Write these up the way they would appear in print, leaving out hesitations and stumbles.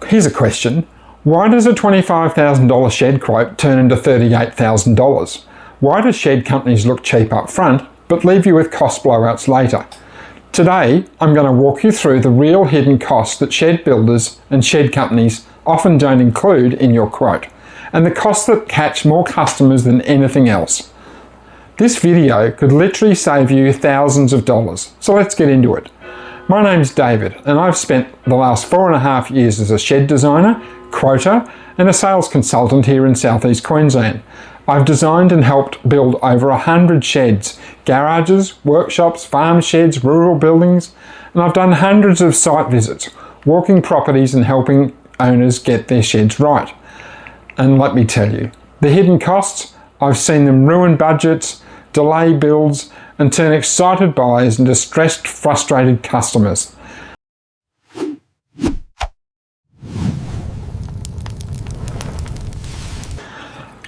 Here's a question. Why does a $25,000 shed quote turn into $38,000? Why do shed companies look cheap up front but leave you with cost blowouts later? Today, I'm going to walk you through the real hidden costs that shed builders and shed companies often don't include in your quote, and the costs that catch more customers than anything else. This video could literally save you thousands of dollars, so let's get into it. My name's David, and I've spent the last 4.5 years as a shed designer, quoter, and a sales consultant here in Southeast Queensland. I've designed and helped build over 100 sheds, garages, workshops, farm sheds, rural buildings, and I've done hundreds of site visits, walking properties and helping owners get their sheds right. And let me tell you, the hidden costs, I've seen them ruin budgets, delay builds, and turn excited buyers into stressed, frustrated customers.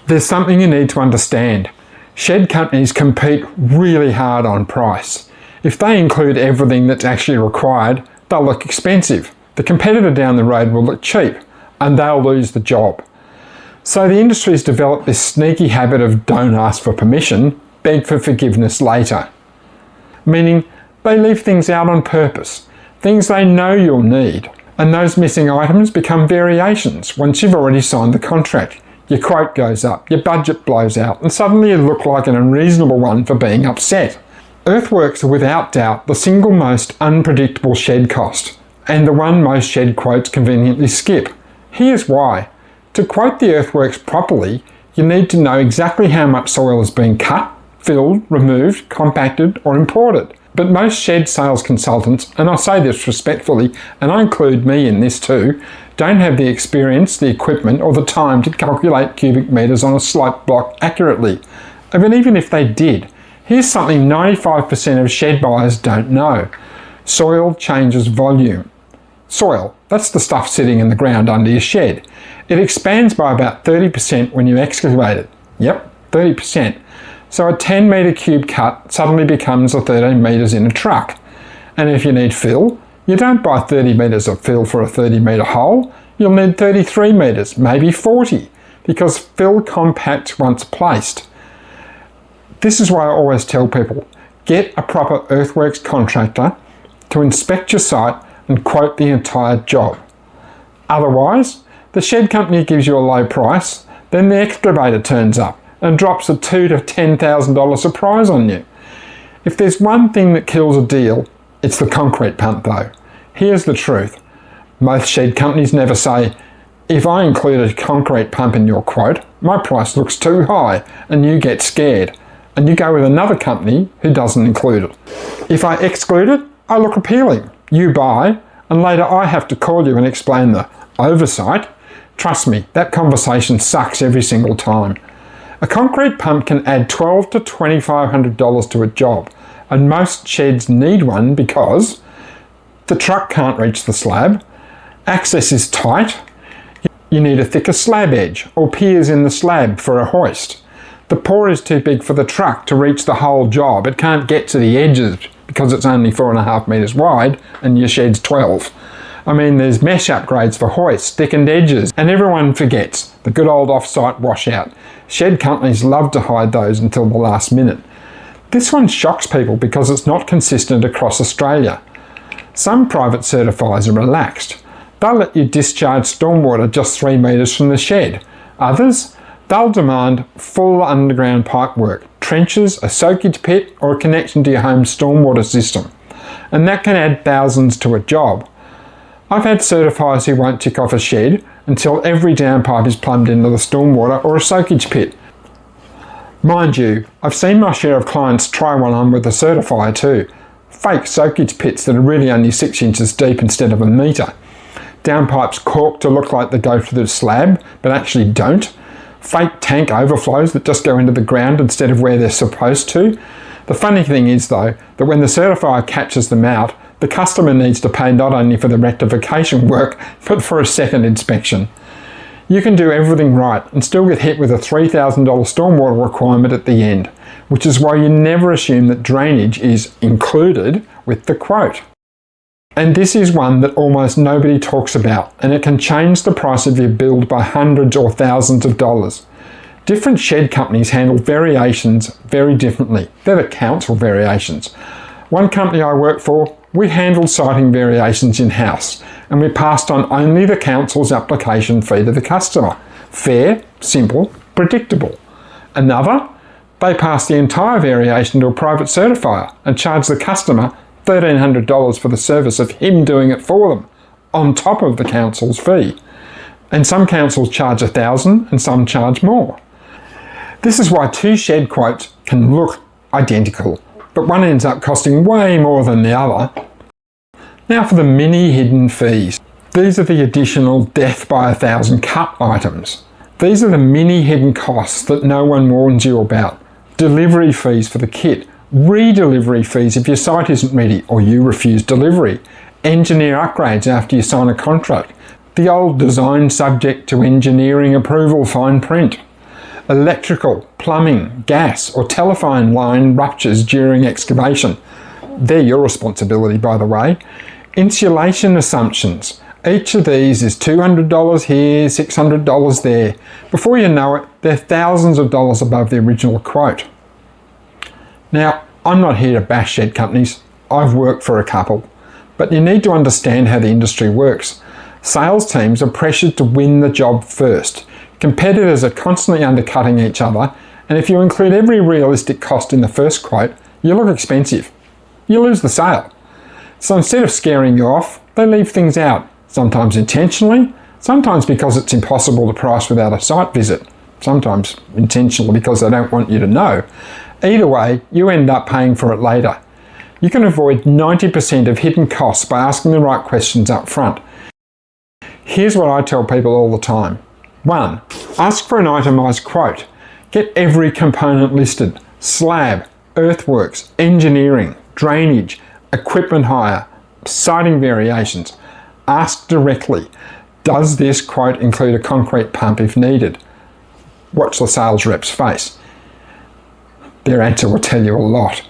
There's something you need to understand. Shed companies compete really hard on price. If they include everything that's actually required, they'll look expensive. The competitor down the road will look cheap, and they'll lose the job. So the industry's developed this sneaky habit of don't ask for permission, beg for forgiveness later. Meaning they leave things out on purpose, things they know you'll need, and those missing items become variations once you've already signed the contract. Your quote goes up, your budget blows out, and suddenly you look like an unreasonable one for being upset. Earthworks are without doubt the single most unpredictable shed cost, and the one most shed quotes conveniently skip. Here's why. To quote the earthworks properly, you need to know exactly how much soil is being cut, filled, removed, compacted, or imported. But most shed sales consultants, and I say this respectfully, and I include me in this too, don't have the experience, the equipment, or the time to calculate cubic metres on a sloped block accurately. But even if they did, here's something 95% of shed buyers don't know. Soil changes volume. Soil, that's the stuff sitting in the ground under your shed. It expands by about 30% when you excavate it. Yep, 30%. So a 10 metre cube cut suddenly becomes a 13 metres in a truck. And if you need fill, you don't buy 30 metres of fill for a 30 metre hole, you'll need 33 metres, maybe 40, because fill compacts once placed. This is why I always tell people, get a proper earthworks contractor to inspect your site and quote the entire job. Otherwise, the shed company gives you a low price, then the excavator turns up and drops a $2,000 to $10,000 surprise on you. If there's one thing that kills a deal, it's the concrete pump though. Here's the truth. Most shed companies never say, if I include a concrete pump in your quote, my price looks too high, and you get scared, and you go with another company who doesn't include it. If I exclude it, I look appealing. You buy, and later I have to call you and explain the oversight. Trust me, that conversation sucks every single time. A concrete pump can add $1,200 to $2,500 to a job, and most sheds need one because the truck can't reach the slab, access is tight, you need a thicker slab edge or piers in the slab for a hoist. The pour is too big for the truck to reach the whole job. It can't get to the edges because it's only 4.5 metres wide and your shed's 12. I mean, there's mesh upgrades for hoists, thickened edges, and everyone forgets the good old off-site washout. Shed companies love to hide those until the last minute. This one shocks people because it's not consistent across Australia. Some private certifiers are relaxed. They'll let you discharge stormwater just 3 metres from the shed. Others, they'll demand full underground pipe work, trenches, a soakage pit, or a connection to your home's stormwater system. And that can add thousands to a job. I've had certifiers who won't tick off a shed until every downpipe is plumbed into the stormwater or a soakage pit. Mind you, I've seen my share of clients try one on with a certifier too. Fake soakage pits that are really only 6 inches deep instead of a metre. Downpipes corked to look like they go to the slab, but actually don't. Fake tank overflows that just go into the ground instead of where they're supposed to. The funny thing is though, that when the certifier catches them out, the customer needs to pay not only for the rectification work, but for a second inspection. You can do everything right and still get hit with a $3,000 stormwater requirement at the end, which is why you never assume that drainage is included with the quote. And this is one that almost nobody talks about, and it can change the price of your build by hundreds or thousands of dollars. Different shed companies handle variations very differently. They're the council variations. One company I work for, we handled siting variations in-house, and we passed on only the council's application fee to the customer. Fair, simple, predictable. Another, they passed the entire variation to a private certifier and charged the customer $1,300 for the service of him doing it for them, on top of the council's fee. And some councils charge $1,000 and some charge more. This is why two shed quotes can look identical, but one ends up costing way more than the other. Now for the mini hidden fees. These are the additional death by 1,000 cut items. These are the mini hidden costs that no one warns you about. Delivery fees for the kit, re-delivery fees if your site isn't ready or you refuse delivery, engineer upgrades after you sign a contract, the old design subject to engineering approval fine print, electrical, plumbing, gas or telephone line ruptures during excavation. They're your responsibility, by the way. Insulation assumptions. Each of these is $200 here, $600 there. Before you know it, they're thousands of dollars above the original quote. Now, I'm not here to bash shed companies. I've worked for a couple. But you need to understand how the industry works. Sales teams are pressured to win the job first. Competitors are constantly undercutting each other, and if you include every realistic cost in the first quote, you look expensive. You lose the sale. So instead of scaring you off, they leave things out, sometimes intentionally, sometimes because it's impossible to price without a site visit, sometimes intentionally because they don't want you to know. Either way, you end up paying for it later. You can avoid 90% of hidden costs by asking the right questions up front. Here's what I tell people all the time. 1. Ask for an itemised quote. Get every component listed. Slab, earthworks, engineering, drainage, equipment hire, siting variations. Ask directly. Does this quote include a concrete pump if needed? Watch the sales rep's face. Their answer will tell you a lot.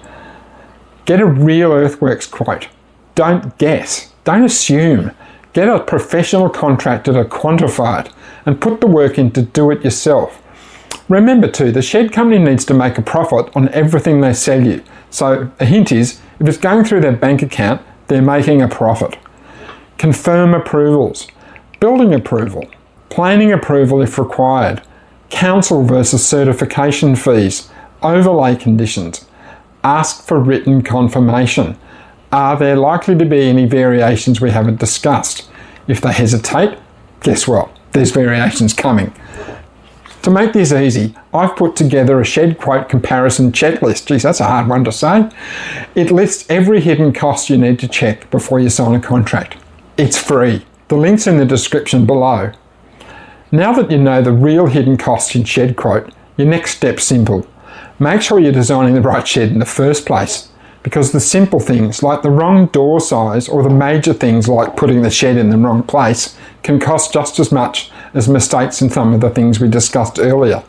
Get a real earthworks quote. Don't guess. Don't assume. Get a professional contractor to quantify it and put the work in to do it yourself. Remember too, the shed company needs to make a profit on everything they sell you. So a hint is, if it's going through their bank account, they're making a profit. Confirm approvals. Building approval. Planning approval if required. Council versus certification fees. Overlay conditions. Ask for written confirmation. Are there likely to be any variations we haven't discussed? If they hesitate, guess what? There's variations coming. To make this easy, I've put together a shed quote comparison checklist. Geez, that's a hard one to say. It lists every hidden cost you need to check before you sign a contract. It's free. The link's in the description below. Now that you know the real hidden costs in shed quote, your next step's simple. Make sure you're designing the right shed in the first place, because the simple things like the wrong door size or the major things like putting the shed in the wrong place can cost just as much as mistakes in some of the things we discussed earlier.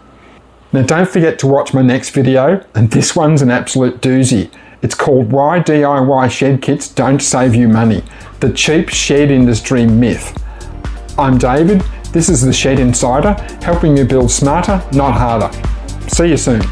Now don't forget to watch my next video, and this one's an absolute doozy. It's called Why DIY Shed Kits Don't Save You Money, the cheap shed industry myth. I'm David, this is the Shed Insider, helping you build smarter, not harder. See you soon.